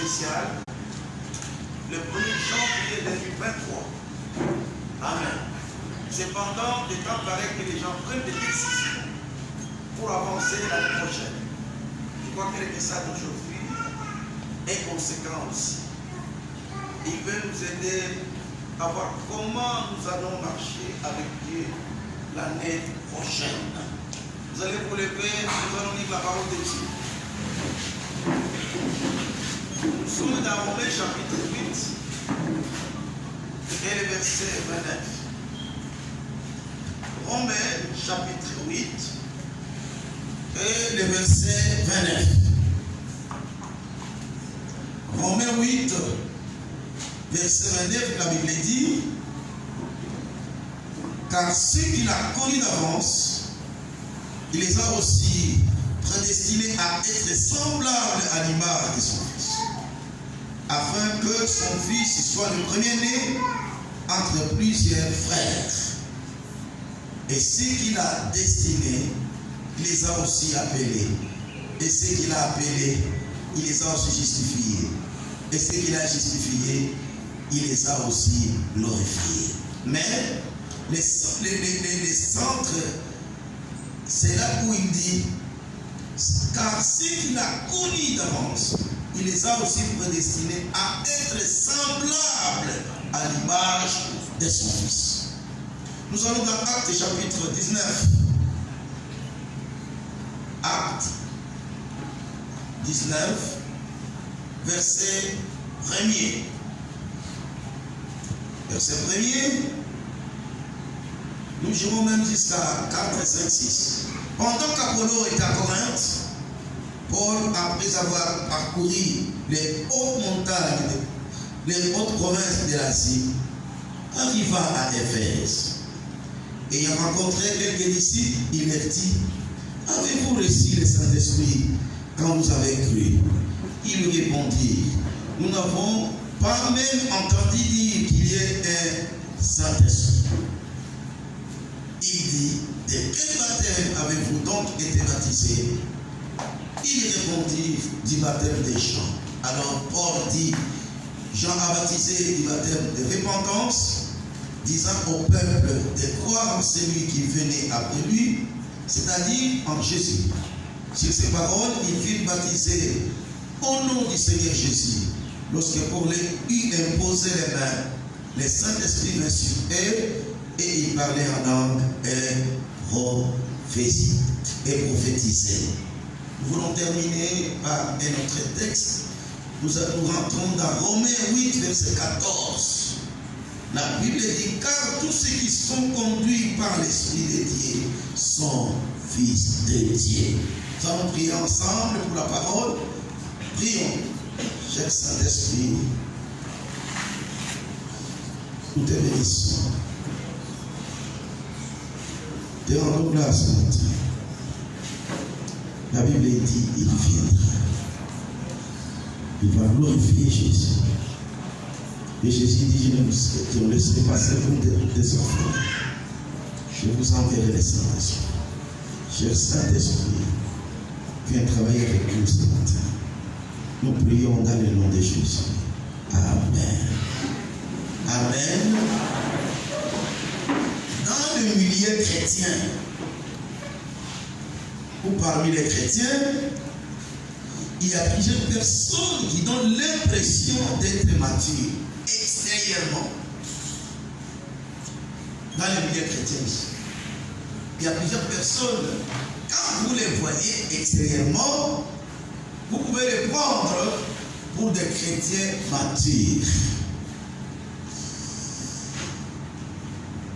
spécial le 1er janvier 2023. Amen. Cependant, des temps pareils que les gens prennent des décisions pour avancer l'année prochaine. Je crois que le message d'aujourd'hui est conséquent aussi. Il veut nous aider à voir comment nous allons marcher avec Dieu l'année prochaine. Vous allez vous lever, nous allons lire la parole de Dieu. Nous sommes dans Romains chapitre 8 et le verset 29. Romains chapitre 8 et le verset 29. Romains 8, verset 29, la Bible dit: car ceux qu'il a connus d'avance, il les a aussi prédestinés à être semblables à l'image de son Fils, afin que son Fils soit le premier-né entre plusieurs frères. Et ceux qu'il a destinés, il les a aussi appelés. Et ceux qu'il a appelés, il les a aussi justifiés. Et ceux qu'il a justifiés, il les a aussi glorifiés. Mais les centres, c'est là où il dit: car ceux qu'il a connus d'avance, il les a aussi prédestinés à être semblables à l'image de son Fils. Nous allons dans Actes chapitre 19. Actes 19, verset 1er. Verset 1er. Nous jouons même jusqu'à 4, 5, 6. Pendant qu'Apollo était à Corinthe, Paul, après avoir parcouru les hautes montagnes, les hautes provinces de l'Asie, arriva à Éphèse. Ayant rencontré quelques disciples, il leur dit: avez-vous reçu le Saint-Esprit quand vous avez cru? Ils lui répondirent: nous n'avons pas même entendu dire qu'il y ait un Saint-Esprit. Il dit: de quel baptême avez-vous donc été baptisés? Ils répondirent: du baptême des Jean. Alors Paul dit: Jean a baptisé du baptême de repentance, disant au peuple de croire en celui qui venait après lui, c'est-à-dire en Jésus. Sur ces paroles, ils furent baptisés au nom du Seigneur Jésus. Lorsque Paul eut imposé les mains, le Saint-Esprit vint sur eux et ils parlaient en langue et prophétisaient. Nous voulons terminer par un autre texte. Nous rentrons dans Romains 8, verset 14. La Bible dit: car tous ceux qui sont conduits par l'Esprit de Dieu sont fils de Dieu. Nous allons prier ensemble pour la parole. Prions. Cher Saint-Esprit, nous te bénissons. Te rendons grâce, mon Dieu. La Bible dit: il viendra. Il va glorifier Jésus. Et Jésus dit: je ne laisserai pas servir des enfants. Je vous enverrai les saints. Cher Saint-Esprit, viens travailler avec nous ce matin. Nous prions dans le nom de Jésus. Amen. Amen. Dans le milieu chrétien, ou parmi les chrétiens, il y a plusieurs personnes qui donnent l'impression d'être matures extérieurement. Dans le milieu chrétien, il y a plusieurs personnes, quand vous les voyez extérieurement, vous pouvez les prendre pour des chrétiens matures.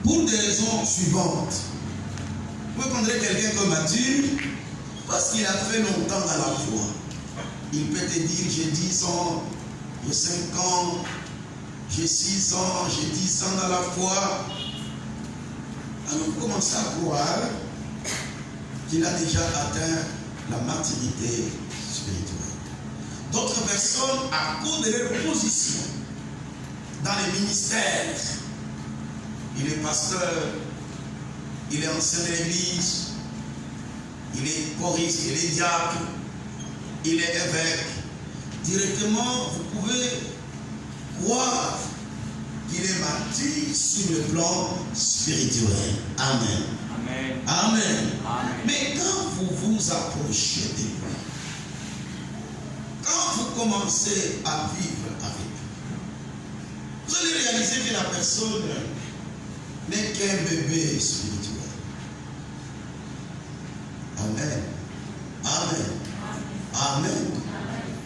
Pour des raisons suivantes. Vous prendrez quelqu'un comme mature parce qu'il a fait longtemps dans la foi. Il peut te dire: j'ai 10 ans, j'ai 5 ans, j'ai 6 ans, j'ai 10 ans dans la foi. Alors vous commencez à croire qu'il a déjà atteint la maturité spirituelle. D'autres personnes, à cause de leur position dans les ministères, il est pasteur, il est ancien de l'église, il est choriste, il est diacre, il est évêque, directement, vous pouvez croire qu'il est mature sur le plan spirituel. Amen. Amen. Amen. Amen. Mais quand vous vous approchez de lui, quand vous commencez à vivre avec lui, vous allez réaliser que la personne n'est qu'un bébé spirituel. Amen. Amen. Amen.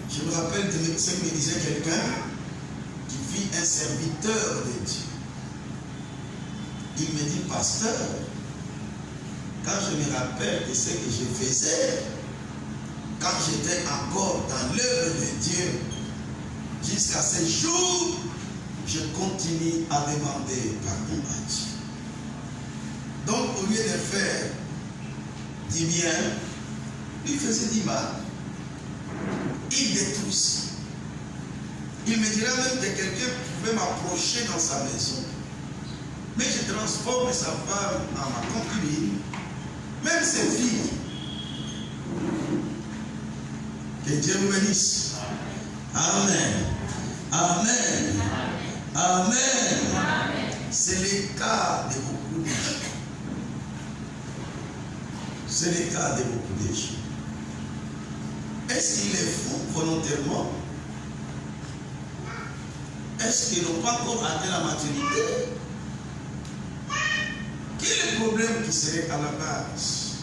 Je me rappelle de ce que me disait quelqu'un qui vit un serviteur de Dieu. Il me dit, pasteur, quand je me rappelle de ce que je faisais, quand j'étais encore dans l'œuvre de Dieu, jusqu'à ce jour, je continue à demander pardon à Dieu. Donc, au lieu de faire du bien, il faisait du mal. Il détruisait. Il me dirait même que quelqu'un pouvait m'approcher dans sa maison. Mais je transforme sa femme en ma concubine, même ses filles. Que Dieu vous bénisse. Amen. Amen. Amen. C'est le cas de beaucoup de gens. C'est le cas de beaucoup de gens. Est-ce qu'ils le font volontairement? Est-ce qu'ils n'ont pas encore atteint la maturité? Quel est le problème qui serait à la base?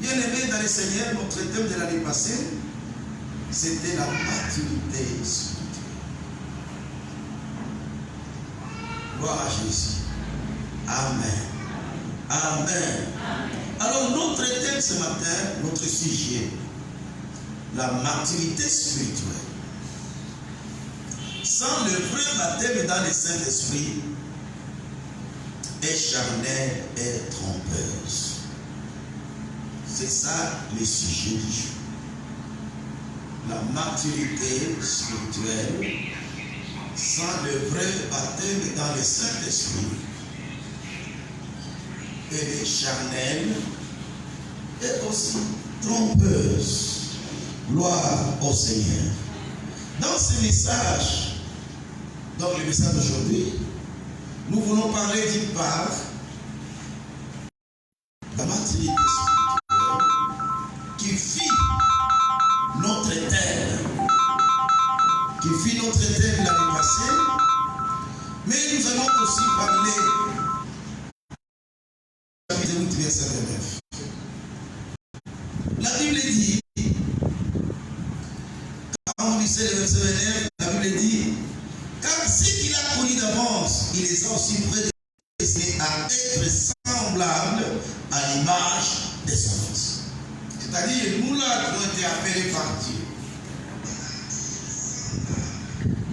Bien aimé dans le Seigneur, notre thème de l'année passée, c'était la maturité spirituelle. Gloire à Jésus. Amen. Amen. Alors notre thème ce matin, notre sujet, la maturité spirituelle. Sans le vrai baptême dans le Saint-Esprit, est charnelle et trompeuse. C'est ça le sujet du jour. La maturité spirituelle, sans le vrai baptême dans le Saint-Esprit, elle est charnelle et aussi trompeuse. Gloire au Seigneur. Dans ce message, donc le message d'aujourd'hui, nous voulons parler d'une part de la maturité spirituelle qui fit notre thème, l'année passée, mais nous allons aussi parler chapitre 8, verset 29. La Bible dit, quand on lisait le verset 29, la Bible dit, car ce qu'il a connu d'avance, il les a aussi prédestinés à être semblables à l'image de son Fils. C'est-à-dire, nous là qui avons été appelés par Dieu,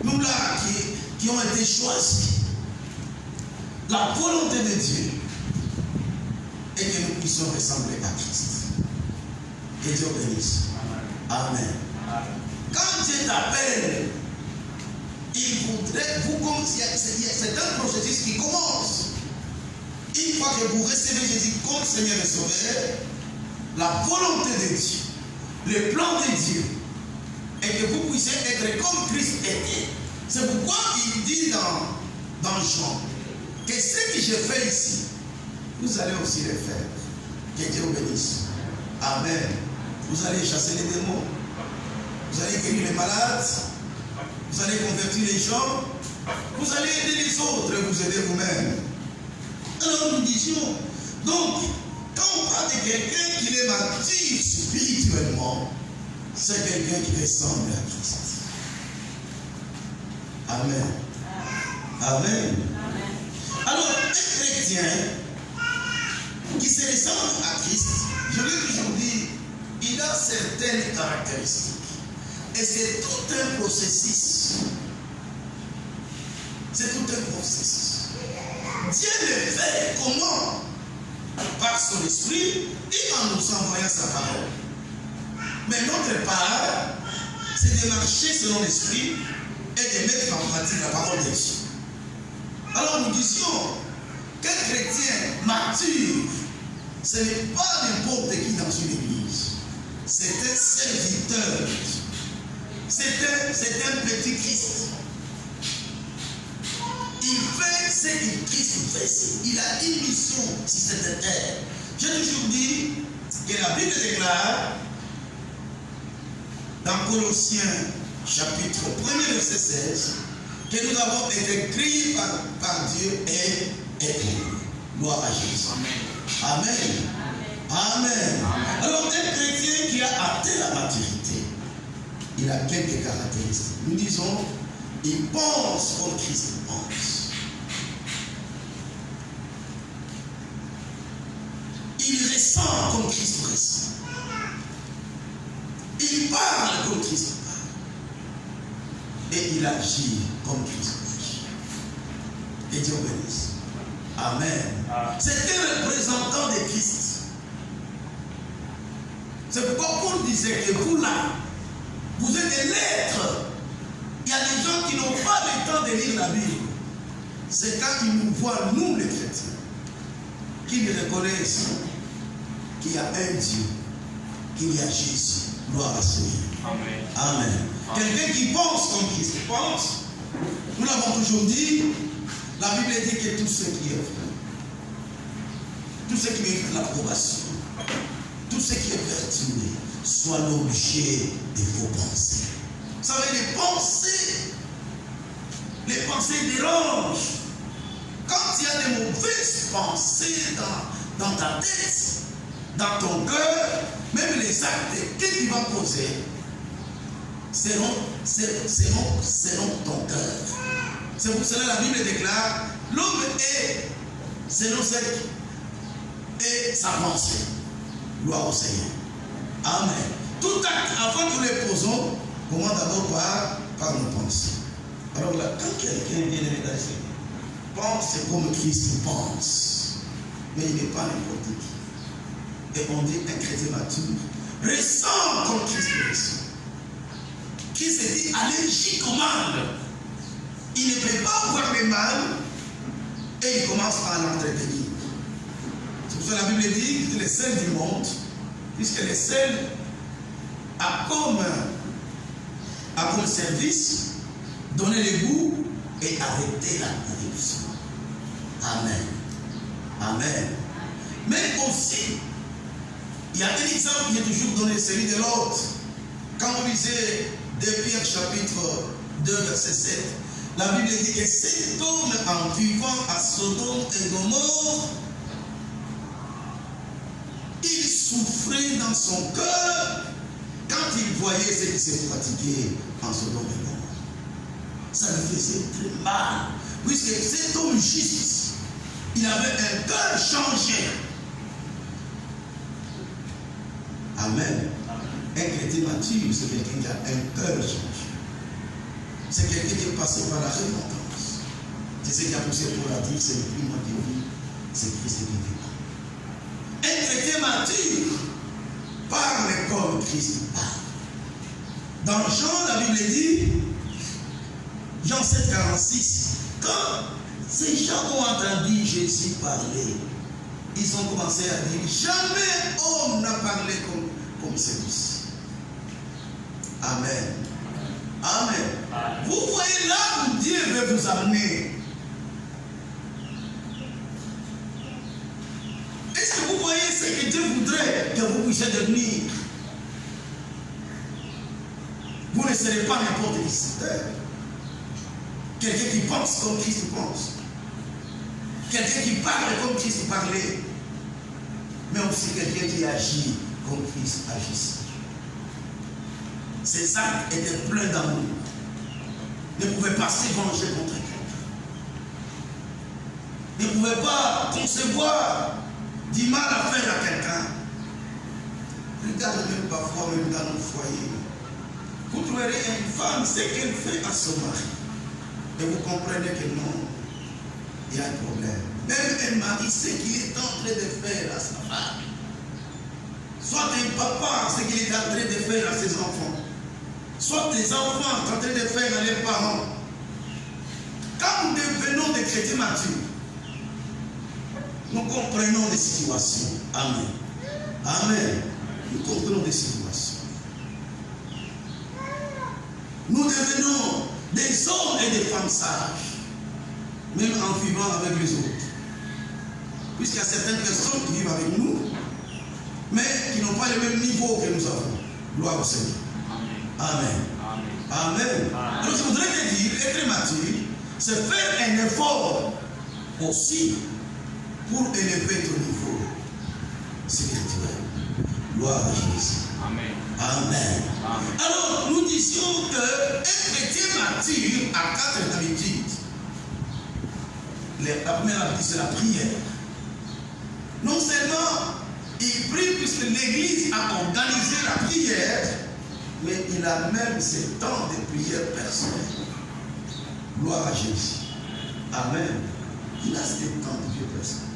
nous là qui ont été choisis, la volonté de Dieu est que nous puissions ressembler à Christ. Que Dieu bénisse. Amen. Quand Dieu t'appelle, il voudrait vous commencer. C'est un processus qui commence. Une fois que vous recevez Jésus comme Seigneur et Sauveur, la volonté de Dieu, le plan de Dieu, est que vous puissiez être comme Christ était. C'est pourquoi il dit dans Jean que ce que je fais ici, vous allez aussi le faire. Que Dieu vous bénisse. Amen. Vous allez chasser les démons. Vous allez guérir les malades. Vous allez convertir les gens. Vous allez aider les autres et vous aider vous-même. Alors nous disions, donc, quand on parle de quelqu'un qui est mature spirituellement, c'est quelqu'un qui ressemble à Christ. Amen. Amen. Alors, un chrétien qui se ressemble à Christ, je l'ai toujours dit, il a certaines caractéristiques. Et c'est tout un processus. C'est tout un processus. Dieu le fait comment? Par son esprit et en nous envoyant sa parole. Mais notre part, c'est de marcher selon l'esprit et de mettre en pratique la parole de Dieu. Alors nous disions qu'un chrétien mature, ce n'est pas n'importe qui dans une église. c'était serviteur. C'est un petit Christ. Il fait ce que Christ fait. Il a une mission sur cette terre. J'ai toujours dit que la Bible déclare dans Colossiens chapitre 1er verset 16 que nous avons été créés par Dieu et pour. Gloire à Jésus. Amen. Amen. Amen. Alors un chrétien qui a atteint la maturité, il a quelques caractéristiques. Nous disons, il pense comme Christ pense. Il ressent comme Christ ressent. Il parle comme Christ parle. Et il agit comme Christ agit. Et Dieu bénisse. Amen. C'est un représentant de Christ. C'est pourquoi Paul disait que vous là, vous êtes des lettres. Il y a des gens qui n'ont pas le temps de lire la Bible. C'est quand ils nous voient, nous les chrétiens, qu'ils reconnaissent qu'il y a un Dieu, qu'il y a Jésus. Gloire à Seigneur. Amen. Amen. Quelqu'un qui pense comme Christ pense. Nous l'avons toujours dit. La Bible dit que tout ce qui est vrai, tout ce qui mérite l'approbation, tout ce qui est vertueux, soit l'objet de vos pensées. Vous savez, les pensées dérangent. Quand il y a des mauvaises pensées dans ta tête, dans ton cœur, même les actes que tu vas poser seront ton cœur. C'est pour cela que la Bible déclare, l'homme est selon ce et sa pensée. Gloire au Seigneur. Amen. Tout acte, avant que nous les posons, commence d'abord par nos pensées. Alors là, quand quelqu'un vient de l'étage, pense comme Christ pense. Mais il n'est pas n'importe qui. Et on dit un chrétien mature ressent comme Christ ressent. Christ dit, allez, j'y commande. Il ne peut pas voir le mal et il commence à l'entretenir. C'est pour ça que la Bible dit que les sels du monde, puisque les sels a comme service donner le goût et arrêter la corruption. Amen. Amen. Mais aussi, il y a un exemple qui est toujours donné, celui de l'autre. Quand on lisait 2 Pierre chapitre 2 verset 7, la Bible dit que cet homme en vivant à Sodome et Gomorrhe, il souffrait dans son cœur quand il voyait ce qui s'est pratiqué en Sodome et Gomorrhe. Ça lui faisait très mal, puisque cet homme juste, il avait un cœur changé. Amen. Un chrétien mature, c'est quelqu'un qui a un cœur changé. C'est quelqu'un qui est passé par la repentance. C'est ce qui a poussé pour la dire, c'est le plus moi qui vis, c'est Christ qui vit. Un chrétien mature parle comme Christ parle. Dans Jean, la Bible dit, Jean 7, 46, quand ces gens ont entendu Jésus parler, ils ont commencé à dire, jamais homme n'a parlé comme celui-ci. Amen. Amen. Vous voyez là où Dieu veut vous amener. Est-ce que vous voyez ce que Dieu voudrait que vous puissiez devenir? Vous ne serez pas n'importe qui. Quelqu'un qui pense comme Christ pense. Quelqu'un qui parle comme Christ parlait. Mais aussi quelqu'un qui agit comme Christ agissait. Ces actes étaient pleins d'amour. Ne pouvaient pas se venger contre quelqu'un. Ne pouvaient pas concevoir du mal à faire à quelqu'un. Regardez même parfois, même dans nos foyers. Vous trouverez une femme, ce qu'elle fait à son mari. Et vous comprenez que non, il y a un problème. Même un mari, ce qu'il est en train de faire à sa femme. Soit un papa, ce qu'il est en train de faire à ses enfants. Soit des enfants en train de faire à leurs parents. Quand nous devenons des chrétiens matures, nous comprenons les situations. Amen. Amen. nous comprenons des situations. Nous devenons des hommes et des femmes sages, même en vivant avec les autres. Puisqu'il y a certaines personnes qui vivent avec nous, mais qui n'ont pas le même niveau que nous avons. Gloire au Seigneur. Amen. Amen. Alors je voudrais te dire, être mature, c'est faire un effort aussi pour élever ton niveau spirituel. Gloire à Jésus. Amen. Amen. Alors nous disions qu'un chrétien mature a 4 habitudes. La première habitude, c'est la prière. Non seulement il prie puisque l'Église a organisé la prière, mais il a même ses temps de prière personnelle. Gloire à Jésus. Amen. Il a ses temps de prière personnelle.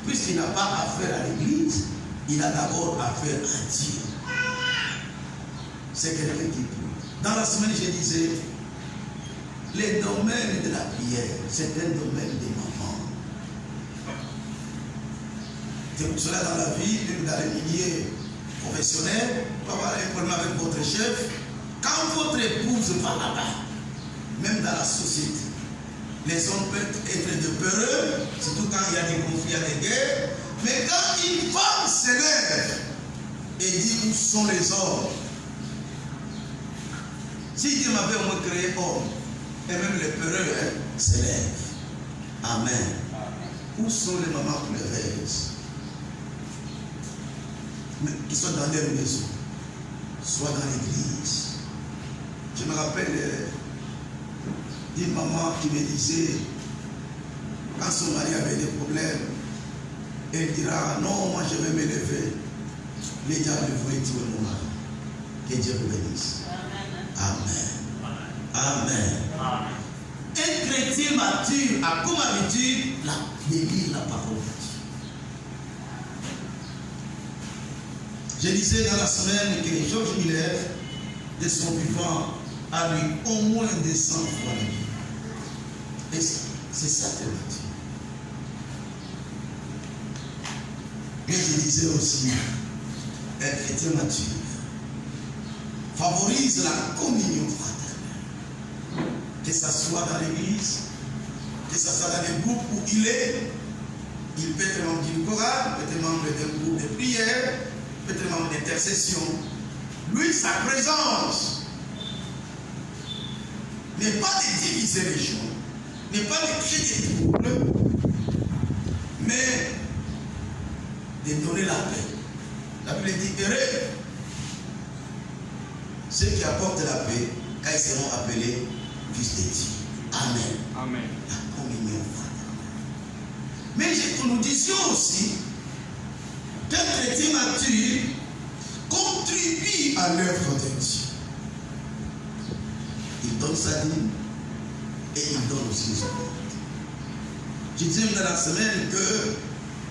Puisqu'il n'a pas affaire à l'Église, il a d'abord affaire à Dieu. C'est quelqu'un qui prie. Dans la semaine, je disais, les domaines de la prière, c'est un domaine des mamans. C'est pour cela dans la vie, dans les milieux professionnels, vous pouvez avoir un problème avec votre chef. Quand votre épouse va là-bas, même dans la société, les hommes peuvent être de peureux, surtout quand il y a des conflits, il y a des guerres. Mais quand une femme se lève et dit où sont les hommes, si Dieu m'avait au moins créé homme, et même les peureux se lèvent. Amen. Où sont les mamans pleureuses? Mais qui sont dans leur maison, soit dans l'église. Je me rappelle d'une maman qui me disait, quand son mari avait des problèmes, elle dira, non, moi je vais me lever. Les diables vont tuer mon mari. Que Dieu vous bénisse. Amen. Amen. Amen. Un chrétien mature a comme habitude de lire la parole de Dieu. Je disais dans la semaine que Georges Miller, de son vivant, a lu au moins 200 fois la Bible. Et c'est ça que mature. Mais je disais aussi, un chrétien mature favorise la communion fraternelle. Que ce soit dans l'église, que ce soit dans les groupes où il est, il peut être membre d'une chorale, peut être membre d'un groupe de prière, peut être membre d'intercession. Lui, sa présence n'est pas de diviser les gens, n'est pas de créer des troubles, mais de donner la paix. La Bible dit, heureux ceux qui apportent la paix, quand ils seront appelés fils de Dieu. Amen. Amen. La communion fraternelle. Mais nous disions aussi qu'un chrétien mature contribue à l'œuvre de Dieu. Il donne sa dîme et il donne aussi les autres. Je disais dans la semaine que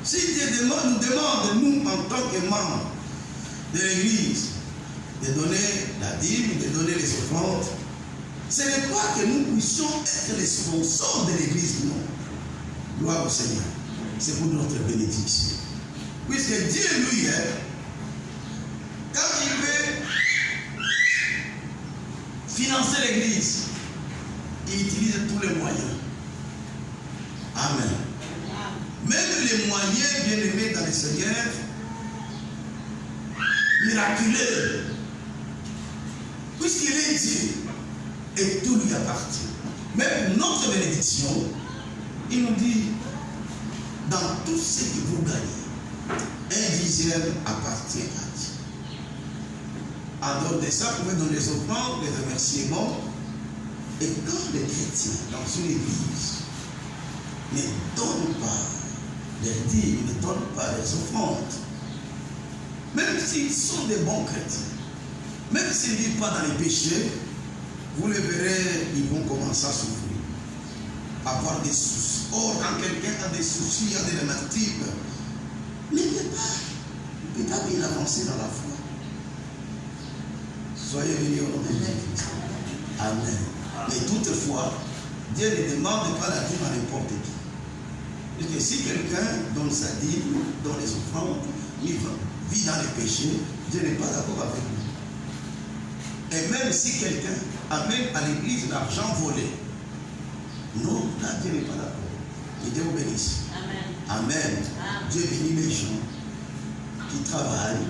si Dieu nous demande, nous en tant que membres de l'Église, de donner la dîme, de donner les offrandes, ce n'est pas que nous puissions être les sponsors de l'Église, non. Gloire au Seigneur. C'est pour notre bénédiction. Puisque Dieu, lui, quand il veut financer l'Église, il utilise tous les moyens. Amen. Même les moyens bien aimés dans le Seigneur, miraculeux, puisqu'il est Dieu et tout lui appartient. Mais pour notre bénédiction, il nous dit, dans tout ce que vous gagnez, un dixième appartient à Dieu. En dehors de ça, vous pouvez donner les offrandes, les remerciements. Et quand les chrétiens, dans une église, ne donnent pas les dîmes, ne donnent pas les offrandes, même s'ils sont des bons chrétiens, même s'ils ne vivent pas dans les péchés, vous le verrez, ils vont commencer à souffrir, avoir des soucis. Or, quand quelqu'un a des soucis, a des rhumatismes, il ne peut pas bien avancer dans la foi. Soyez bénis au nom de Jésus. Amen. Mais toutefois, Dieu ne demande pas la dîme à n'importe qui. Parce que si quelqu'un donne sa dîme, donne les offrandes, il vit dans le péché, Dieu n'est pas d'accord avec lui. Et même si quelqu'un amène à l'église l'argent volé, non, là Dieu n'est pas d'accord. Que Dieu vous bénisse. Amen. Amen. Dieu bénit les gens qui travaillent,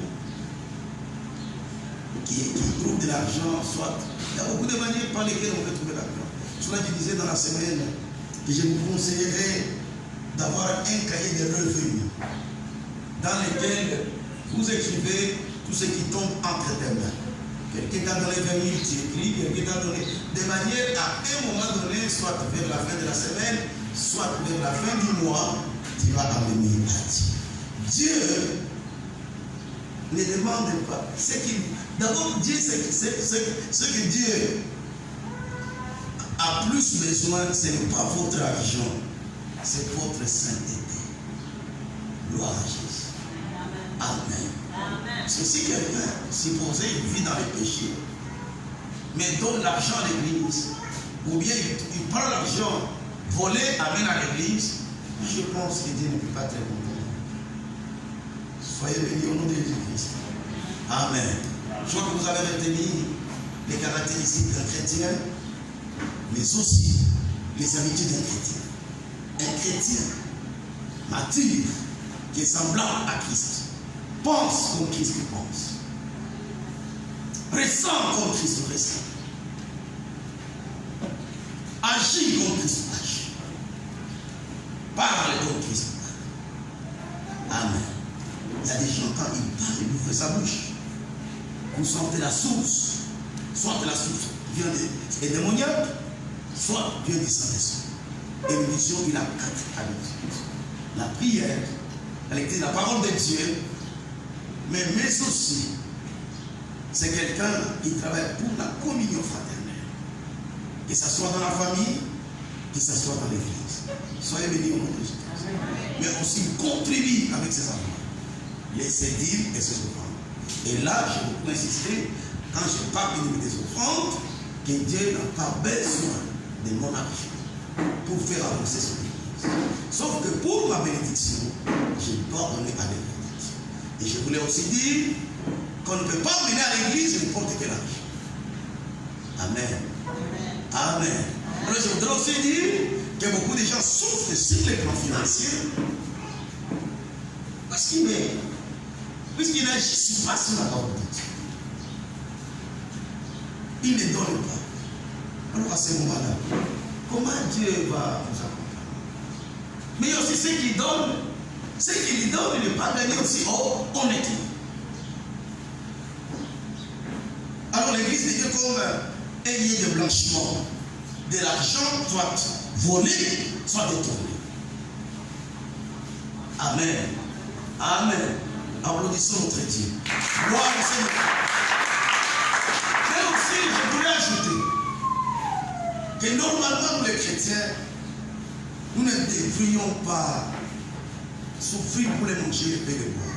qui trouvent de l'argent, soit. Il y a beaucoup de manières par lesquelles on peut trouver l'argent. Cela je disais dans la semaine que je vous conseillerais d'avoir un cahier de revenus dans lequel vous écrivez tout ce qui tombe entre tes mains. Quelqu'un t'a donné 20 000, tu écris, quelqu'un t'a donné, de manière à un moment donné, soit vers la fin de la semaine, soit vers la fin du mois, tu vas amener à Dieu. Dieu ne demande pas. D'abord, Dieu, ce que Dieu a plus besoin, ce n'est pas votre argent, c'est votre sainteté. Gloire à Jésus. Amen. Parce que si quelqu'un, supposé, il vit dans le péché, mais donne l'argent à l'église, ou bien il prend l'argent volé, amène à l'église, je pense que Dieu ne peut pas être content. Soyez bénis au nom de Jésus-Christ. Amen. Je crois que vous avez retenu les caractéristiques d'un chrétien, mais aussi les habitudes d'un chrétien. Un chrétien mature, qui est semblable à Christ, pense comme Christ pense, ressent comme Christ ressent, agit comme Christ agit, parle comme Christ parle. Amen. Il y a des gens, quand ils parlent, ils ouvrent sa bouche. Vous sentez la source. Soit la source vient des démoniaques, soit vient du Saint-Esprit. Et l'émission, il a 4 habitudes. La prière, elle était la parole de Dieu, mais aussi, c'est quelqu'un qui travaille pour la communion fraternelle. Que ce soit dans la famille, que ce soit dans l'église. Soyez bénis au nom de Jésus. Mais aussi contribue avec ses enfants. Laissez dire et ses offrandes. Et là, je veux insister, quand je parle des offrandes, que Dieu n'a pas besoin de mon argent pour faire avancer son église. Sauf que pour ma bénédiction, je dois donner à l'église. Et je voulais aussi dire qu'on ne peut pas mener à l'église n'importe quel argent. Amen. Amen. Alors je voudrais aussi dire que beaucoup de gens souffrent sur les plans financiers parce qu'ils puisqu'ils n'agissent pas sur la parole de Dieu. Ils ne donnent pas. Alors à ce moment-là, comment Dieu va nous accompagner? Mais aussi ceux qui donnent, ceux qui lui donnent, ne pas gagner aussi honnêtement. Alors l'église devient comme un lieu de blanchiment. De l'argent soit volé, soit détourné. Amen. Amen. Applaudissons notre Dieu. Gloire au Seigneur. Mais aussi, je voulais ajouter que normalement, nous les chrétiens, nous ne devrions pas souffrir pour les manger et les boire.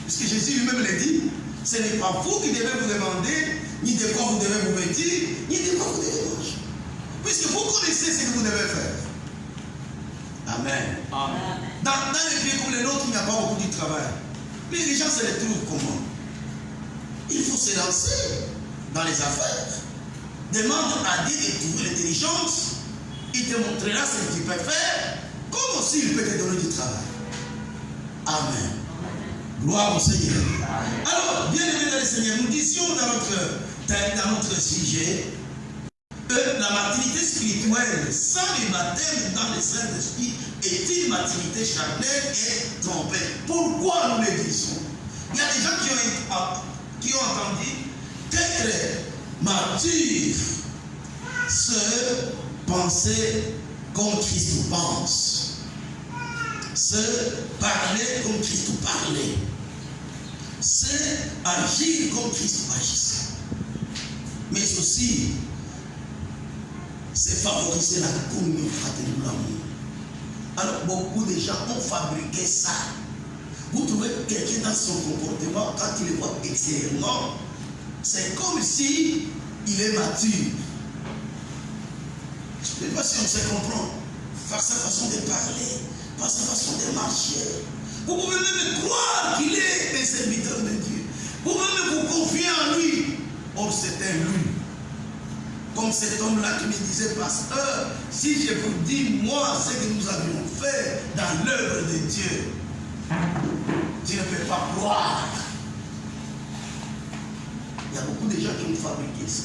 Puisque Jésus lui-même l'a dit, ce n'est pas vous qui devez vous demander, ni de quoi vous devez vous vêtir, ni de quoi vous devez manger. Puisque vous connaissez ce que vous devez faire. Amen. Amen. Dans les pays comme les nôtres, il n'y a pas beaucoup de travail. Mais les gens se retrouvent comment? Il faut se lancer dans les affaires. Demande à Dieu de trouver l'intelligence. Il te montrera ce que tu peux faire, comme aussi il peut te donner du travail. Amen. Gloire au Seigneur. Alors, bien aimé dans le Seigneur, nous disions dans notre sujet que la maturité spirituelle sans le baptême dans le Saint-Esprit est une maturité charnelle et trompée. Pourquoi nous le disons? Il y a des gens qui ont entendu qu'être mature, c'est penser comme Christ pense, c'est parler comme Christ parlait, c'est agir comme Christ agissait, mais aussi c'est favoriser la communion fraternelle de l'amour. Alors beaucoup de gens ont fabriqué ça. Vous trouvez quelqu'un dans son comportement, quand il le voit extérieurement, c'est comme si il est mature. Je ne sais pas si on se comprend. Par sa façon de parler, par sa façon de marcher, Vous pouvez même croire qu'il est un serviteur de Dieu. Vous pouvez même vous confier en lui. Or, c'était lui. Comme cet homme-là qui me disait, pasteur, si je vous dis, moi, ce que nous avions fait dans l'œuvre de Dieu, Dieu ne peut pas croire. Il y a beaucoup de gens qui ont fabriqué ça.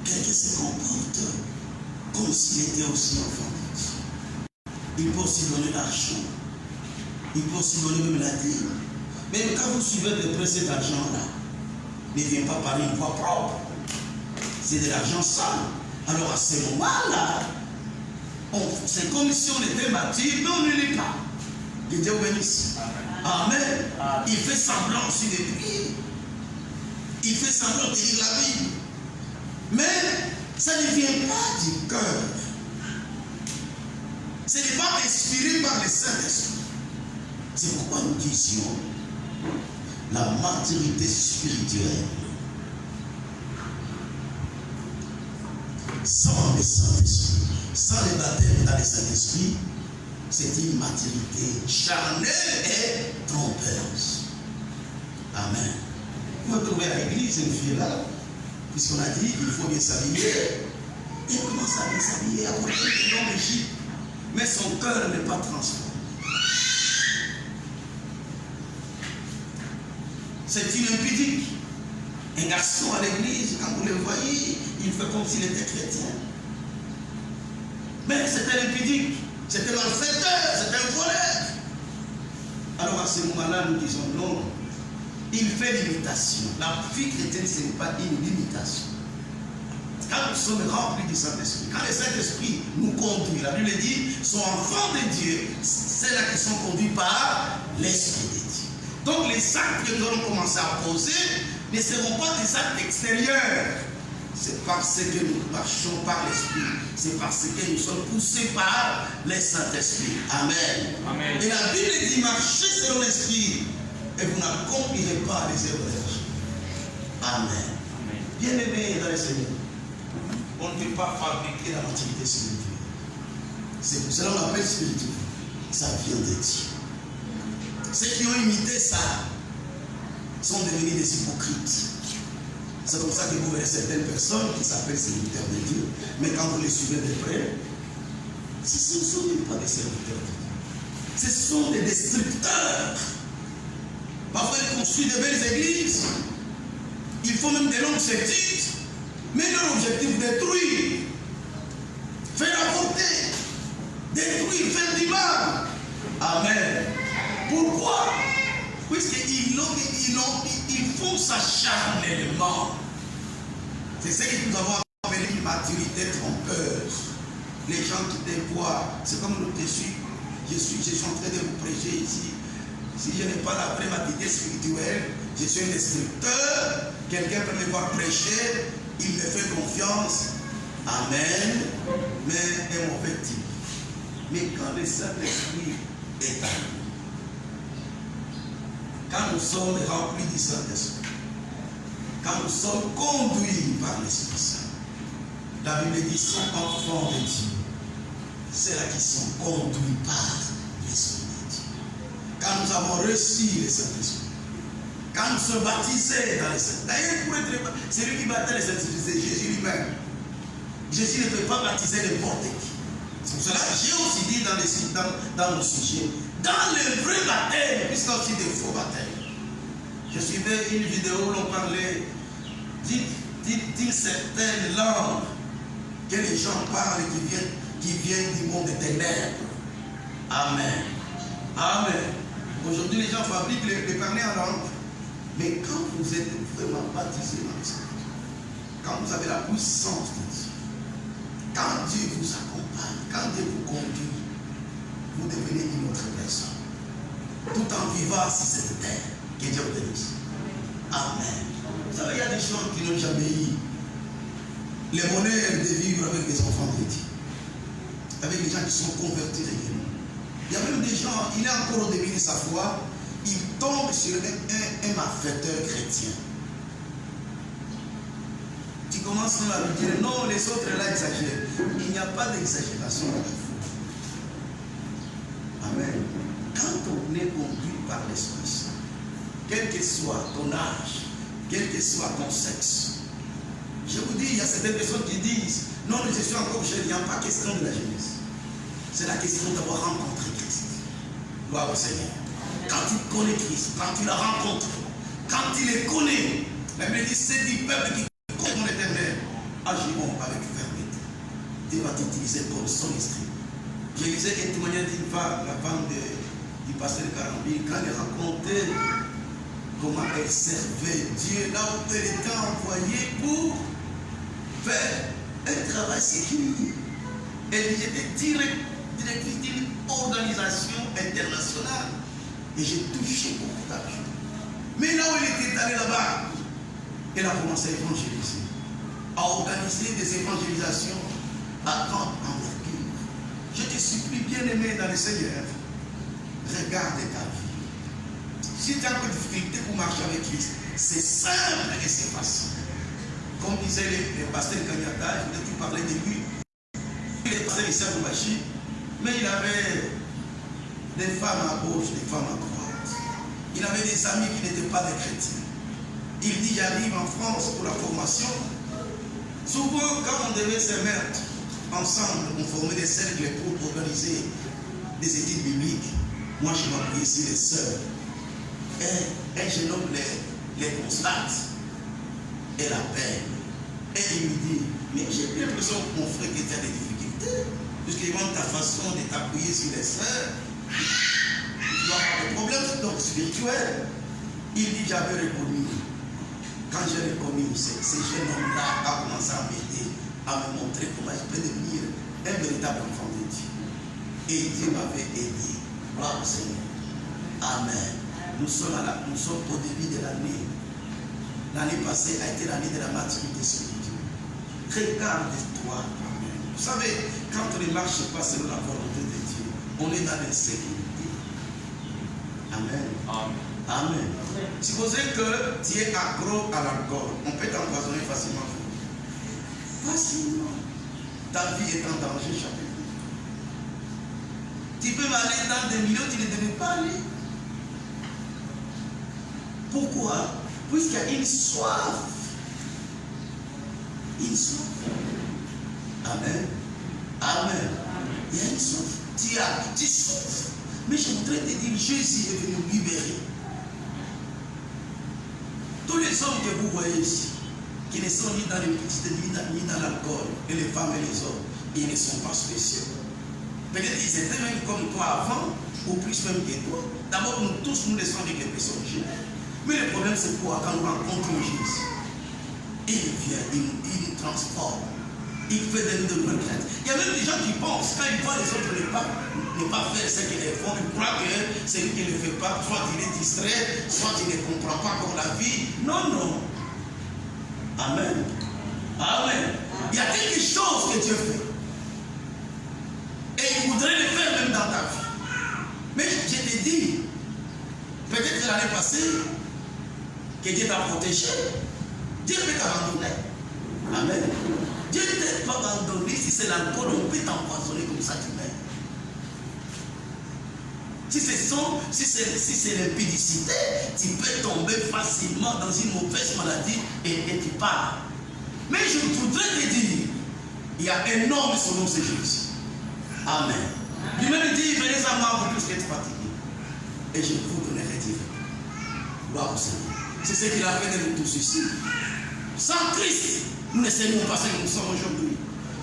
Quelqu'un se comporte comme s'il était aussi enfant de Dieu. Il peut aussi donner l'argent. Il peut aussi donner même la vie. Mais quand vous suivez de près cet argent-là, ne vient pas par une voie propre. C'est de l'argent sale. Alors à ce moment-là, c'est comme si on était mature, mais on ne l'est pas. Que Dieu bénisse. Amen. Il fait semblant aussi de prier. Il fait semblant de lire la Bible. Mais ça ne vient pas du cœur. Ce n'est pas inspiré par le Saint-Esprit. C'est pourquoi nous disions la maturité spirituelle. Sans le Saint-Esprit, sans le baptême dans le Saint-Esprit, c'est une maturité charnelle et trompeuse. Amen. Vous trouvez à l'église une fille là, puisqu'on a dit qu'il faut bien s'habiller. Elle commence à bien s'habiller, à porter le nom d'Égypte. Mais son cœur n'est pas transformé. C'est une impudique. Un garçon à l'église, quand vous le voyez, il fait comme s'il était chrétien. Mais c'était impudique. C'était malfaiteur, c'était un voleur. Alors à ce moment-là, nous disons non. Il fait l'imitation. La vie chrétienne, ce n'est pas une limitation. Quand nous sommes remplis du Saint-Esprit, quand le Saint-Esprit nous conduit, la Bible dit, sont enfants de Dieu, c'est là qu'ils sont conduits par l'Esprit de Dieu. Donc les actes que nous allons commencer à poser ne seront pas des actes extérieurs. C'est parce que nous marchons par l'Esprit. C'est parce que nous sommes poussés par le Saint-Esprit. Amen. Amen. Et la Bible dit, marchez selon l'Esprit et vous n'accomplirez pas les œuvres de la chair. Amen. Bien-aimés dans le Seigneur, on ne peut pas fabriquer la maturité spirituelle. C'est pour cela qu'on l'appelle spirituel. Ça vient de Dieu. Ceux qui ont imité ça sont devenus des hypocrites. C'est comme ça que vous verrez certaines personnes qui s'appellent serviteurs de Dieu. Mais quand vous les suivez de près, ce ne sont même pas des serviteurs de Dieu. Ce sont des destructeurs. Parfois, ils construisent de belles églises. Ils font même des longues études. Mais leur objectif, détruire. Faire avorter. Détruire, faire du mal. Amen. Pourquoi? Puisqu'ils font ça charnellement. C'est ce que nous avons appelé une maturité trompeuse. Les gens qui te voient, c'est comme nous te suivons. Je suis en train de vous prêcher ici. Si je n'ai pas la vraie maturité spirituelle, je suis un destructeur. Quelqu'un peut me voir prêcher, il me fait confiance. Amen. Mais un mauvais type. Mais quand le Saint-Esprit est à nous, quand nous sommes remplis du Saint-Esprit, quand nous sommes conduits par l'Esprit Saint, la Bible dit sont enfants de Dieu. C'est là qui sont conduits par l'Esprit de Dieu. Quand nous avons reçu le Saint-Esprit, quand nous sommes baptisés dans le Saint-Esprit, d'ailleurs, pour être c'est lui qui baptise le Saint-Esprit, c'est Jésus lui-même. Jésus ne peut pas baptiser n'importe qui. C'est pour cela que j'ai aussi dit dans le sujet, dans le vrai baptême, puisqu'il y a aussi des faux baptêmes. Je suivais une vidéo où l'on parlait d'une certaine langue que les gens parlent qui viennent du monde des ténèbres. Amen. Amen. Aujourd'hui, les gens fabriquent les parler en langue. Mais quand vous êtes vraiment baptisé dans l'Esprit, quand vous avez la puissance de Dieu, quand Dieu vous accompagne, quand Dieu vous conduit, vous devenez une autre personne. Tout en vivant sur cette terre. Que Dieu vous bénisse. Amen. Vous savez, il y a des gens qui n'ont jamais eu le bonheur de vivre avec des enfants de Dieu. Avec des gens qui sont convertis régulièrement. Il y a même des gens, il est encore au début de sa foi, il tombe sur un malfaiteur chrétien. Tu commences à lui dire, non, les autres là exagèrent. Il n'y a pas d'exagération dans la foi. Amen. par l'Esprit Saint. Quel que soit ton âge, quel que soit ton sexe. Je vous dis, il y a certaines personnes qui disent, non, je suis encore jeune, il n'y a pas question de la jeunesse. C'est la question d'avoir rencontré Christ. Gloire au Seigneur. Quand tu connais Christ, quand tu l'as rencontré, quand tu les connais, la Bible dit, c'est du peuple qui connaît mon éternel, agiront avec fermeté. Dieu va t'utiliser comme son esprit. Je lisais un témoignage d'une femme, la femme du pasteur de Carambi, quand elle racontait comment elle servait Dieu là où elle était envoyée pour faire un travail sécurisé. Elle était directrice d'une organisation internationale. Et j'ai touché beaucoup d'argent. Mais là où elle était allée là-bas, elle a commencé à évangéliser, à organiser des évangélisations à grande envergure. Je te supplie, bien-aimé dans le Seigneur, regarde ta vie. Si tu as un peu de difficulté pour marcher avec Christ, c'est simple et c'est facile. Comme disait le pasteur Kanyata, je voulais tout parler de lui. Il est passé ici à Boubachi, mais il avait des femmes à gauche, des femmes à droite. Il avait des amis qui n'étaient pas des chrétiens. Il dit, j'arrive en France pour la formation. Souvent, quand on devait se mettre ensemble, on formait des cercles pour organiser des études bibliques. Moi, je m'appuyais sur les sœurs. Et un jeune homme les constate et l'appelle. Et il lui dit, mais j'ai l'impression que mon frère qui a des difficultés, puisqu'il demande ta façon de t'appuyer sur les sœurs. Tu dois avoir des problèmes donc spirituels. Il dit, j'avais reconnu. Quand j'ai reconnu, ce jeune homme-là a commencé à m'aider, à me montrer comment je peux devenir un véritable enfant de Dieu. Et Dieu m'avait aidé. Gloire au Seigneur. Amen. Nous sommes au début de l'année. L'année passée a été l'année de la maturité spirituelle. Regarde-toi. Vous savez, quand on ne marche pas selon la volonté de Dieu, on est dans l'insécurité. Amen. Amen. Amen. Supposez que tu es accro à l'alcool, on peut t'empoisonner facilement. Facilement. Ta vie est en danger chaque jour. Tu peux aller dans des milieux où tu ne devais pas aller. Pourquoi? Puisqu'il y a une soif. Une soif. Amen. Amen. Il y a une soif. Tu souffres. Mais je voudrais te dire, Jésus est venu nous libérer. Tous les hommes que vous voyez ici, qui ne sont ni dans les petites, ni dans l'alcool, et les femmes et les hommes, ils ne sont pas spéciaux. Peut-être qu'ils étaient même comme toi avant, ou plus même que toi. D'abord, nous tous, nous laissons avec les personnes jeunes. Mais le problème, c'est quoi? Quand nous rencontrons Jésus, il vient, il nous transforme. Il fait de nous de nouvelles créatures. Il y a même des gens qui pensent, quand ils voient les autres ne pas faire ce qu'ils font, ils croient que celui qui ne le fait pas, soit il est distrait, soit il ne comprend pas encore la vie. Non, non. Amen. Amen. Il y a quelque chose que Dieu fait. Et il voudrait le faire même dans ta vie. Mais je te dis, peut-être que l'année passée, que Dieu t'a protégé, Dieu peut t'abandonner. Amen. Dieu ne t'a pas abandonné. Si c'est l'alcool, on peut t'empoisonner comme ça, tu meurs. Si c'est l'impudicité, tu peux tomber facilement dans une mauvaise maladie et tu pars. Mais je voudrais te dire, il y a un homme, son nom c'est Jésus. Amen. Lui-même dit, venez à moi, vous tous qui êtes fatigués. Et je vous donnerai Dieu. Gloire au Seigneur. C'est ce qu'il a fait de nous tous ici. Sans Christ, nous ne serions pas ce que nous sommes aujourd'hui.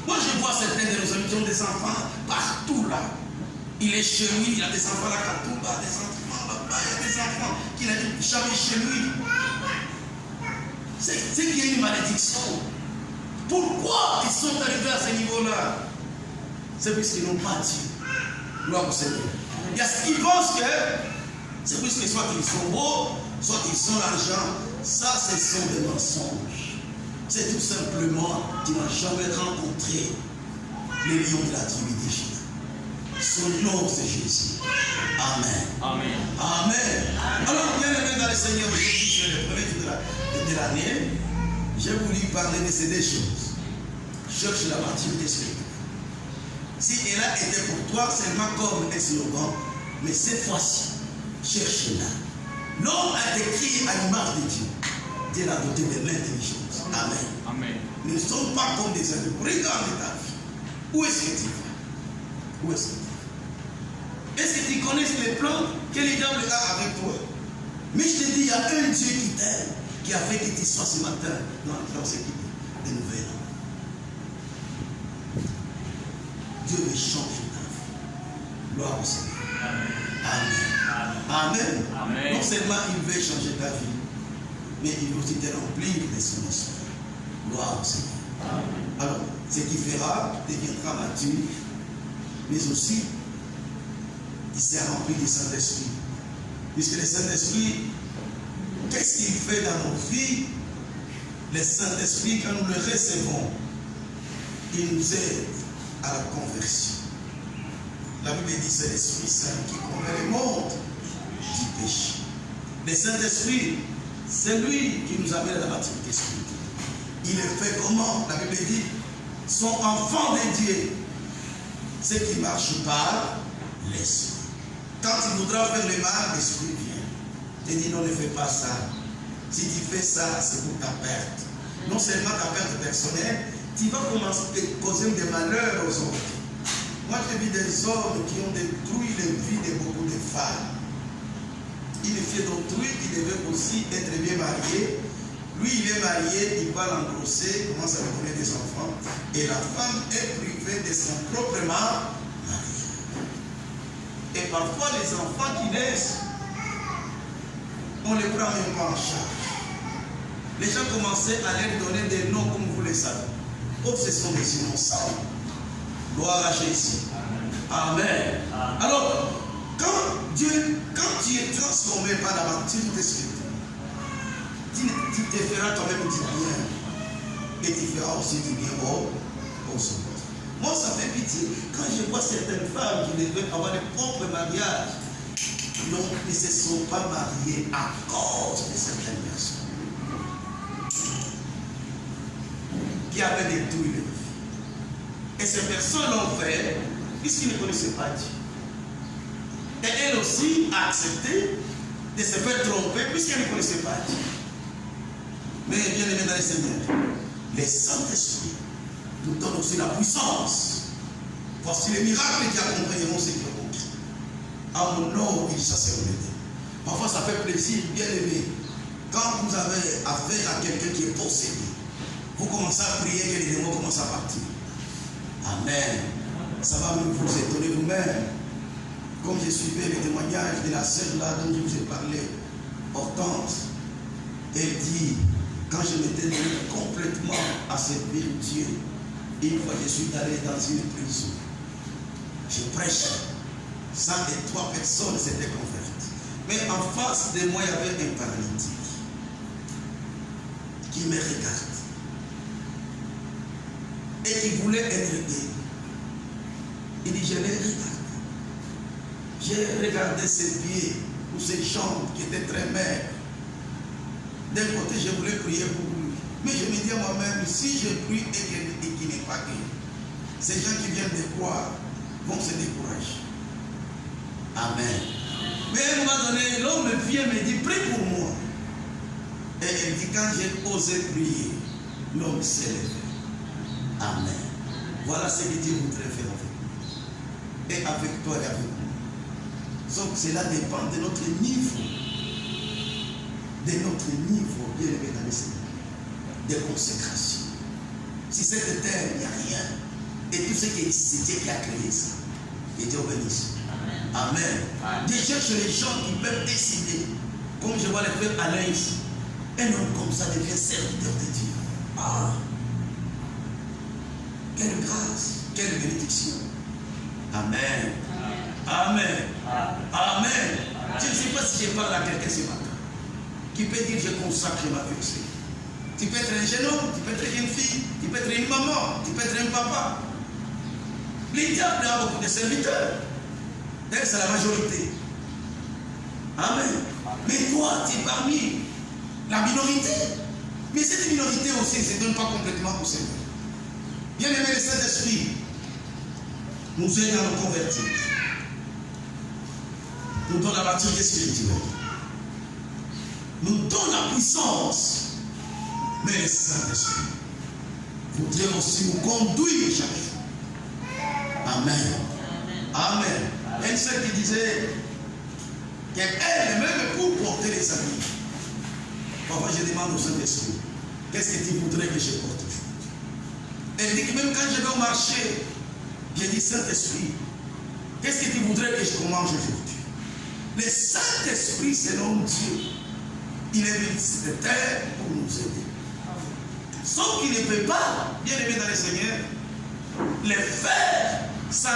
Moi, je vois certains de nos amis qui ont des enfants partout là. Il est chez lui, il a des enfants à Katouba, des enfants là-bas, il y a des enfants qu'il n'a jamais chez lui. C'est qu'il y a une malédiction. Pourquoi ils sont arrivés à ce niveau-là? C'est puisqu'ils n'ont pas Dieu. Gloire au Seigneur. Ils pensent que c'est puisque soit ils sont beaux, soit ils ont l'argent. Ça, ce sont des mensonges. C'est tout simplement, tu n'as jamais rencontré les lions de la tribu d'Égypte. Son nom, c'est Jésus. Amen. Amen. Amen. Alors, bien aimé dans le Seigneur, aujourd'hui, c'est le premier jour de l'année. J'ai voulu parler de ces deux choses. Cherche la maturité spirituelle. Si elle a été pour toi seulement comme un slogan, mais cette fois-ci, cherchez-la. L'homme a été créé à l'image de Dieu. Dieu l'a doté de l'intelligence. Amen. Amen. Nous ne sommes pas comme des animaux. Regarde ta vie. Où est-ce que tu vas? Où est-ce que tu vas? Est-ce que tu connais les plans que le diable a avec toi? Mais je te dis, il y a un Dieu qui t'aime, qui a fait que tu sois ce matin dans ce qui dit de nouvelles. Dieu veut changer ta vie. Gloire au Seigneur. Amen. Amen. Amen. Non seulement il veut changer ta vie, mais il veut aussi te remplir de son esprit. Gloire au Seigneur. Amen. Alors, ce qui fera, deviendra mature, mais aussi, il s'est rempli du Saint-Esprit. Puisque le Saint-Esprit, qu'est-ce qu'il fait dans nos vies? Le Saint-Esprit, quand nous le recevons, il nous aide à la conversion. La Bible dit c'est l'Esprit Saint qui convainc le monde du péché. Le Saint-Esprit, c'est lui qui nous amène à la maturité spirituelle. Il est fait comment? La Bible dit, sont enfants de Dieu, ceux qui marchent par l'Esprit. Quand il voudra faire le mal, l'Esprit vient. Il dit non, ne fais pas ça. Si tu fais ça, c'est pour ta perte. Non seulement ta perte personnelle, tu vas commencer à causer des malheurs aux autres. Moi, j'ai vu des hommes qui ont détruit les vies de beaucoup de femmes. Il est fier d'autrui, il devait aussi être bien marié. Lui, il est marié, il va l'engrosser, commence à lui donner des enfants. Et la femme est privée de son propre mari. Et parfois, les enfants qui naissent, on ne les prend même pas en charge. Les gens commençaient à leur donner des noms comme vous le savez. Oh, ce sont des innocents. Gloire à Jésus. Amen. Alors, quand tu es transformé par la maturité spirituelle, tu te feras toi-même du bien. Et tu feras aussi du bien aux autres. Moi, ça fait pitié. Quand je vois certaines femmes qui devaient avoir des propres mariages, non, ils ne se sont pas mariés à cause de certaines personnes qui avaient détruit leur vie. Et ces personnes l'ont fait puisqu'ils ne connaissaient pas Dieu. Et elle aussi a accepté de se faire tromper puisqu'elle ne connaissait pas Dieu. Mais bien aimé dans le Seigneur, le Saint-Esprit nous donne aussi la puissance. Voici les miracles qui accompagneront ceux qui ont compris. À mon nom, ils chasseront les démons. Parfois, ça fait plaisir, bien aimé. Quand vous avez affaire à quelqu'un qui est possédé, vous commencez à prier que les démons commencent à partir. Amen. Ça va même vous étonner vous-même. Comme je suivais le témoignage de la sœur là dont je vous ai parlé, Hortense, elle dit, quand je m'étais donné complètement à servir Dieu, une fois je suis allé dans une prison, je prêchais, 103 personnes s'étaient converties. Mais en face de moi, il y avait un paralytique qui me regarde et qui voulait être aidé. Il dit, je l'ai regardé. J'ai regardé ses pieds ou ses jambes qui étaient très maigres. D'un côté, je voulais prier pour lui. Mais je me dis à moi-même, si je prie et qu'il n'est pas guéri, ces gens qui viennent de croire vont se décourager. Amen. Mais à un moment donné, l'homme vient me dit, prie pour moi. Et elle dit, quand j'ai osé prier, l'homme s'est levé. Amen. Voilà ce que Dieu voudrait faire avec nous. Et avec toi et avec nous. Donc cela dépend de notre niveau. De notre niveau, bien aimé dans le Seigneur. De consécration. Si cette terre, il n'y a rien. Et tout ce qui est ici, c'est Dieu qui a créé ça. Et Dieu bénisse. Amen. Dieu cherche les gens qui peuvent décider. Comme je vois le frère Alain ici. Un homme comme ça devient serviteur de Dieu. Ah! Quelle grâce, quelle bénédiction. Amen. Amen. Amen. Je ne sais pas si je parle à quelqu'un ce matin qui peut dire je consacre ma vie au Seigneur. Tu peux être un jeune homme, tu peux être une fille, tu peux être une maman, tu peux être un papa. Le diable a beaucoup de serviteurs. D'ailleurs, c'est la majorité. Amen. Mais toi, tu es parmi la minorité. Mais cette minorité aussi ne se donne pas complètement au Seigneur. Bien aimé, le Saint-Esprit nous aide à nous convertir. nous donne la maturité spirituelle, nous donne la puissance, mais le Saint-Esprit voudrait aussi nous conduire chaque jour. Amen. Amen. Il y a une sœur qui disait qu'elle, même pour porter les habits, parfois je demande au Saint-Esprit, qu'est-ce que tu voudrais que je porte aujourd'hui? Elle dit que même quand je vais au marché, je dis Saint-Esprit, qu'est-ce que tu voudrais que je commande aujourd'hui? Le Saint-Esprit, selon Dieu, il est venu sur cette terre pour nous aider. Sauf qu'il ne peut pas, bien aimé dans le Seigneur, les faire sans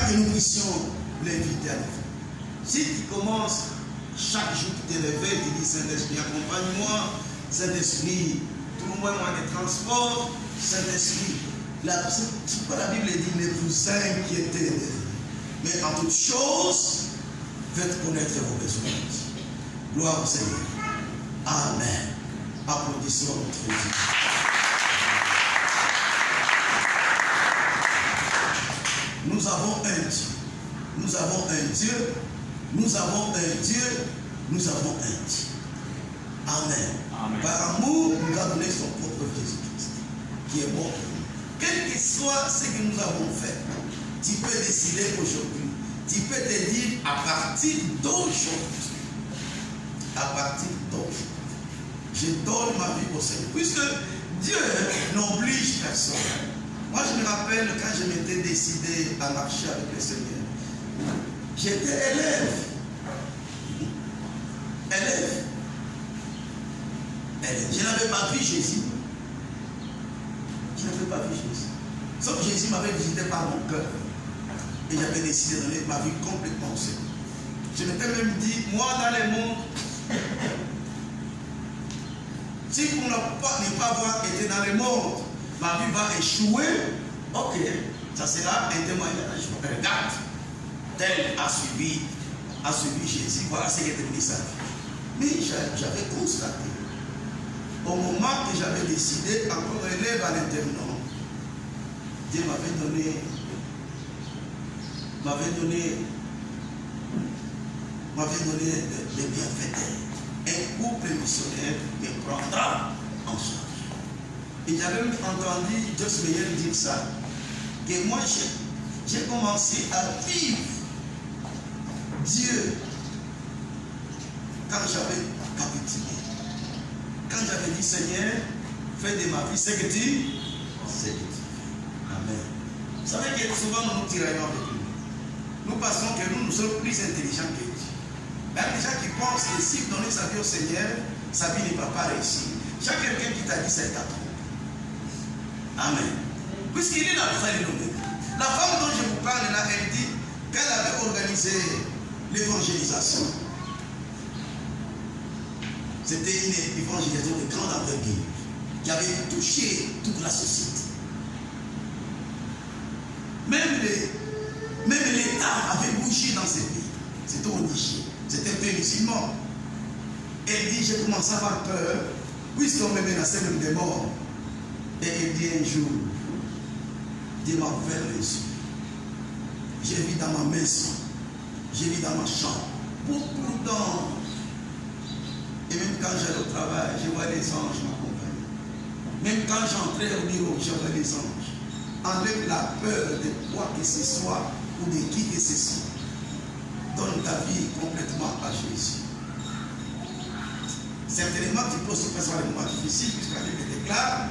que nous puissions l'inviter à le faire. Si tu commences chaque jour que tu te réveilles, tu dis Saint-Esprit, accompagne-moi, Saint-Esprit, trouve-moi un moyen de transport, Saint-Esprit. C'est pas la Bible dit, ne vous inquiétez de rien. Mais en toutes choses, faites connaître vos besoins. Gloire au Seigneur. Amen. Applaudissons notre Dieu. Nous avons un Dieu. Nous avons un Dieu. Nous avons un Dieu. Nous avons un Dieu. Amen. Amen. Par amour, nous a donné son propre Jésus-Christ, qui est mort pour nous. Quel que soit ce que nous avons fait, tu peux décider aujourd'hui. Tu peux te dire à partir d'aujourd'hui. À partir d'aujourd'hui. Je donne ma vie au Seigneur. Puisque Dieu n'oblige personne. Moi, je me rappelle quand je m'étais décidé à marcher avec le Seigneur. J'étais élève. Je n'avais pas vu Jésus. Je n'avais pas vu Jésus. Sauf que Jésus m'avait visité par mon cœur. Et j'avais décidé de donner ma vie complètement au Seigneur. Je m'étais même dit, moi dans le monde, si pour ne pas avoir été dans le monde, ma vie va échouer, ok, ça sera un témoignage. Regarde, tel a suivi Jésus, voilà ce qui est devenu sa vie. Mais j'avais constaté, au moment que j'avais décidé, encore élève à l'internat, Dieu m'avait donné des bienfaiteurs. Un couple missionnaire me prendra en charge. Et j'avais entendu Joss Meyer dire ça, que moi j'ai commencé à vivre Dieu quand j'avais capitulé. Quand j'avais dit Seigneur, fais de ma vie ce que tu veux. Amen. Vous savez que souvent nous nous tiraillons avec nous. Nous pensons que nous sommes plus intelligents que Dieu. Même les gens qui pensent que si donner sa vie au Seigneur, sa vie ne va pas réussir. Chaque quelqu'un qui t'a dit c'est ta trompe. Amen. Puisqu'il est la fin de l'homme. La femme dont je vous parle là, elle dit qu'elle avait organisé l'évangélisation. C'était une évangélisation de grande envergure qui avait touché toute la société. Même l'État avait bougé dans ces pays. C'était au Niger. C'était un pays musulman. Elle dit, j'ai commencé à avoir peur, puisqu'on me menaçait même de mort. Et elle dit un jour, Dieu m'a ouvert les yeux. J'ai vu dans ma maison, j'ai vu dans ma chambre, beaucoup d'anges. Et même quand j'allais au travail, je voyais les anges m'accompagner. Même quand j'entrais au bureau, je voyais les anges. Enlève la peur de quoi que ce soit ou de qui que ce soit. Donne ta vie complètement à Jésus. Certainement, tu peux aussi passer par des moments difficiles, puisque la Bible déclare,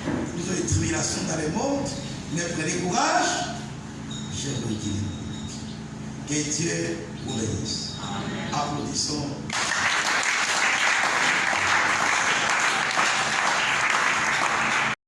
nous avons des tribulations dans le monde, mais prenez courage, j'ai vaincu le monde. Que Dieu vous bénisse. Applaudissons.